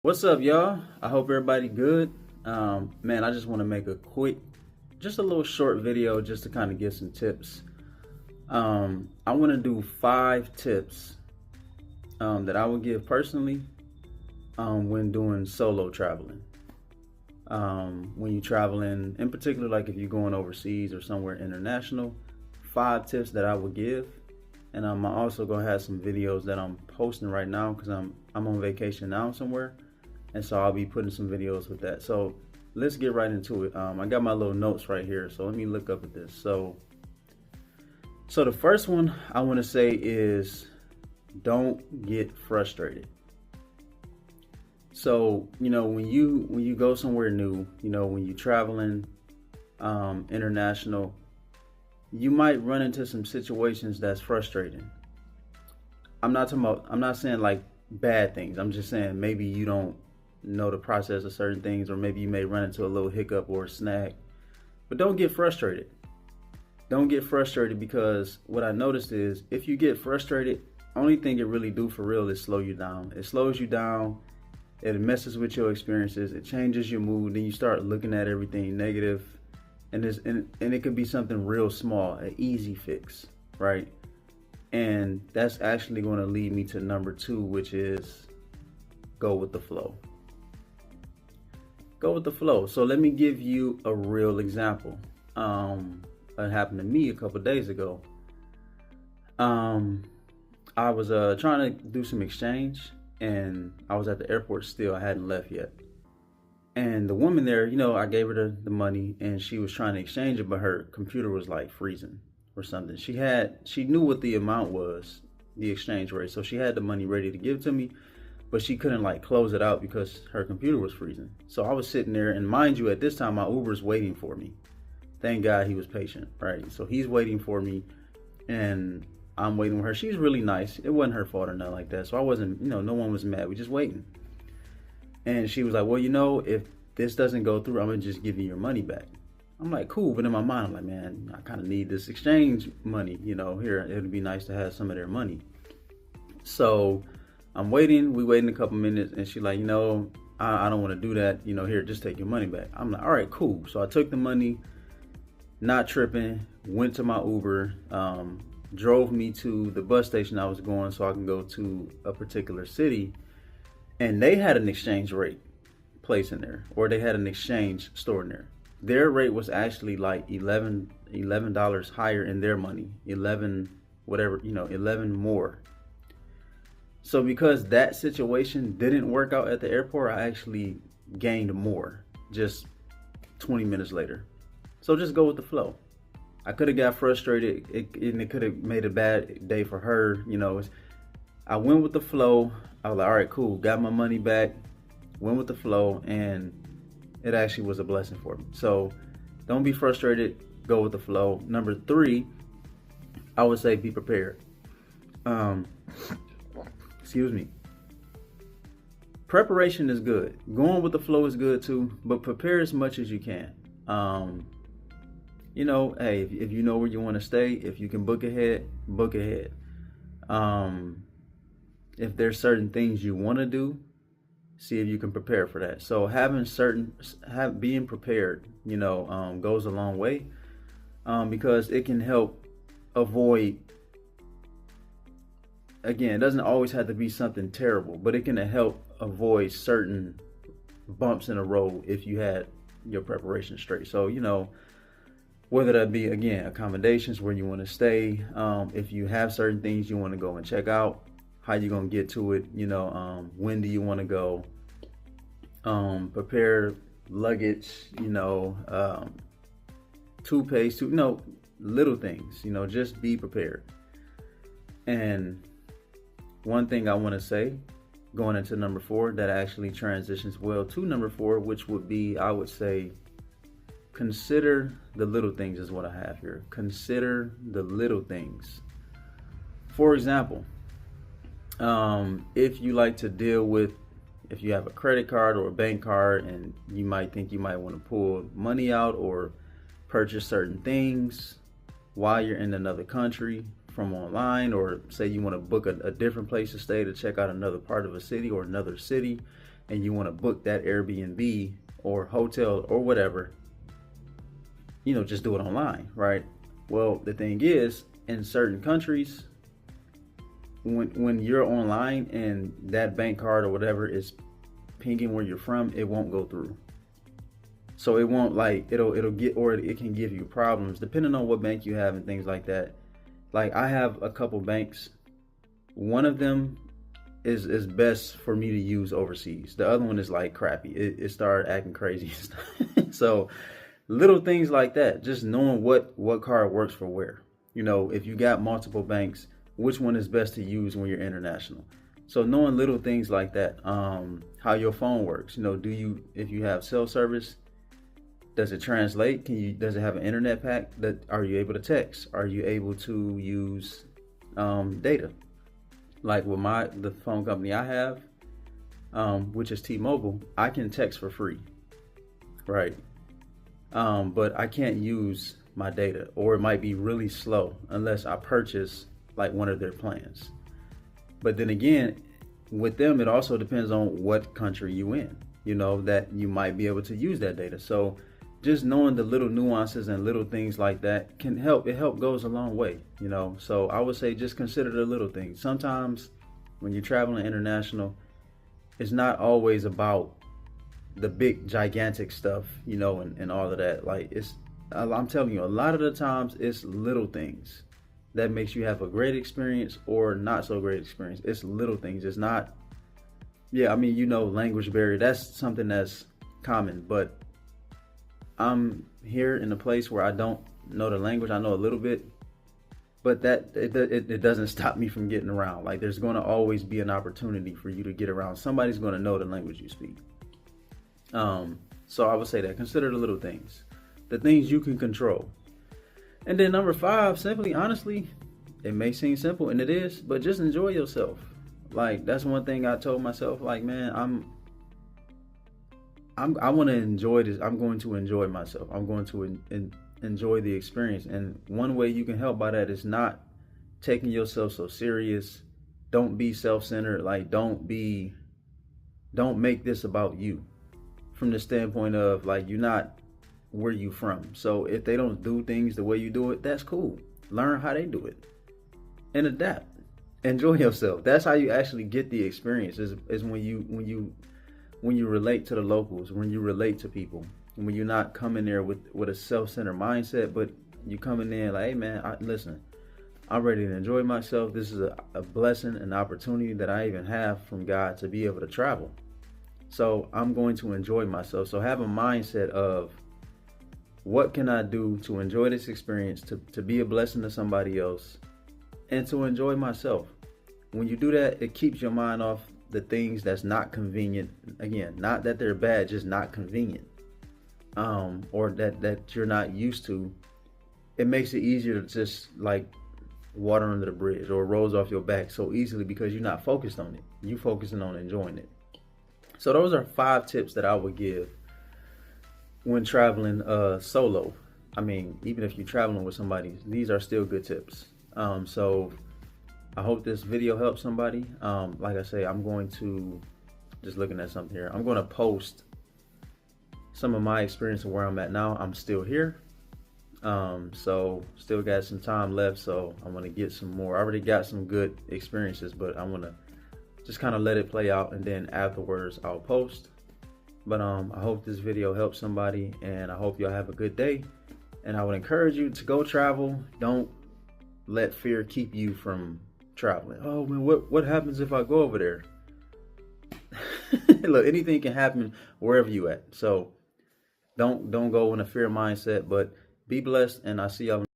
What's up, y'all? I hope everybody good. Man, I just want to make a quick, just a little short video just to kind of give some tips. I want to do 5 tips that I would give personally when doing solo traveling. When you're traveling, in particular, like if you're going overseas or somewhere international, 5 tips that I would give. And I'm also gonna have some videos that I'm posting right now because I'm on vacation now somewhere, and so I'll be putting some videos with that. So let's get right into it. I got my little notes right here, so let me look up at this. So the first one I want to say is don't get frustrated. So when you go somewhere new, when you're traveling international, you might run into some situations that's frustrating. I'm not saying like bad things. I'm just saying maybe you don't know the process of certain things, or maybe you may run into a little hiccup or a snag. But don't get frustrated. Don't get frustrated, because what I noticed is if you get frustrated, only thing it really do for real is slow you down. It slows you down. It messes with your experiences. It changes your mood. Then you start looking at everything negative, and it could be something real small, an easy fix, right? And that's actually going to lead me to number 2, which is go with the flow. Go with the flow. So let me give you a real example. That happened to me a couple days ago. I was trying to do some exchange, and I was at the airport still. I hadn't left yet. And the woman there, I gave her the money, and she was trying to exchange it, but her computer was like freezing or something. She knew what the amount was, the exchange rate. So she had the money ready to give to me, but she couldn't like close it out because her computer was freezing. So I was sitting there, and mind you, at this time, my Uber's waiting for me. Thank God he was patient, right? So he's waiting for me, and I'm waiting with her. She's really nice. It wasn't her fault or nothing like that. So I wasn't, no one was mad. We just waiting. And she was like, well, if this doesn't go through, I'm going to just give you your money back. I'm like, cool. But in my mind, I'm like, man, I kind of need this exchange money. Here, it would be nice to have some of their money. So I'm waiting. We waiting a couple minutes. And she's like, I don't want to do that. Here, just take your money back. I'm like, all right, cool. So I took the money, not tripping, went to my Uber, drove me to the bus station I was going so I can go to a particular city. And they had an exchange rate place in there, or they had an exchange store in there. Their rate was actually like $11 higher in their money, 11 whatever, 11 more. So because that situation didn't work out at the airport, I actually gained more just 20 minutes later. So just go with the flow. I could have got frustrated, and it could have made a bad day for her. I went with the flow. I was like, all right, cool. Got my money back. Went with the flow, and it actually was a blessing for me. So don't be frustrated. Go with the flow. Number 3, I would say be prepared. Excuse me. Preparation is good. Going with the flow is good too, but prepare as much as you can. Hey, if you know where you want to stay, if you can book ahead, book ahead. If there's certain things you want to do, see if you can prepare for that. So being prepared, goes a long way, because it can help avoid. Again, it doesn't always have to be something terrible, but it can help avoid certain bumps in the road if you had your preparation straight. So, whether that be, again, accommodations, where you want to stay, if you have certain things you want to go and check out, how you going to get to it, when do you want to go, prepare luggage, toothpaste, little things, just be prepared. And one thing I want to say, going into number 4, that actually transitions well to number 4, which would be, I would say, consider the little things is what I have here. Consider the little things. For example, if you like to deal with, if you have a credit card or a bank card, and you might think you might want to pull money out or purchase certain things while you're in another country from online, or say you want to book a different place to stay to check out another part of a city or another city, and you want to book that Airbnb or hotel or whatever, just do it online, right? Well, the thing is, in certain countries, when you're online and that bank card or whatever is pinging where you're from, it won't go through. So it won't, like, it'll get, or it can give you problems depending on what bank you have and things like that. Like, I have a couple banks. One of them is best for me to use overseas. The other one is like crappy. It started acting crazy. So little things like that, just knowing what card works for where. If you got multiple banks, which one is best to use when you're international. So knowing little things like that, how your phone works. If you have cell service, does it translate? Does it have an internet pack? Are you able to text? Are you able to use data? Like with the phone company I have, which is T-Mobile, I can text for free, right? But I can't use my data, or it might be really slow unless I purchase like one of their plans. But then again, with them, it also depends on what country you in, that you might be able to use that data. So just knowing the little nuances and little things like that can help. It goes a long way, So I would say just consider the little things. Sometimes when you're traveling international, it's not always about the big gigantic stuff, and all of that. Like, I'm telling you, a lot of the times it's little things that makes you have a great experience or not so great experience. It's little things. It's not, language barrier. That's something that's common, but I'm here in a place where I don't know the language. I know a little bit, but that it doesn't stop me from getting around. Like, there's going to always be an opportunity for you to get around. Somebody's going to know the language you speak. So I would say that consider the little things, the things you can control. And then number 5, simply, honestly, it may seem simple, and it is, but just enjoy yourself. Like, that's one thing I told myself. Like, man, I want to enjoy this. I'm going to enjoy myself. I'm going to enjoy the experience. And one way you can help by that is not taking yourself so serious. Don't be self-centered. Like, don't make this about you, from the standpoint of, like, you're not where you from. So if they don't do things the way you do it, that's cool. Learn how they do it and adapt. Enjoy yourself. That's how you actually get the experience, is when you relate to the locals, when you relate to people, when you're not coming there with a self-centered mindset, but you coming in like, hey man, listen, I'm ready to enjoy myself. This is a blessing, an opportunity that I even have from God to be able to travel. So I'm going to enjoy myself. So have a mindset of, what can I do to enjoy this experience, to be a blessing to somebody else, and to enjoy myself. When you do that, it keeps your mind off the things that's not convenient. Again, not that they're bad, just not convenient, or that you're not used to. It makes it easier to just like water under the bridge, or it rolls off your back so easily because you're not focused on it. You're focusing on enjoying it. So those are 5 tips that I would give when traveling solo. I mean, even if you're traveling with somebody, these are still good tips. So I hope this video helps somebody. Like I say, I'm going to, just looking at something here, I'm going to post some of my experience of where I'm at now. I'm still here. So still got some time left. So I'm going to get some more. I already got some good experiences, but I'm going to just kind of let it play out, and then afterwards I'll post. But I hope this video helps somebody, and I hope y'all have a good day. And I would encourage you to go travel. Don't let fear keep you from traveling. Oh man, what happens if I go over there? Look, anything can happen wherever you at. So don't go in a fear mindset, but be blessed, and I'll see y'all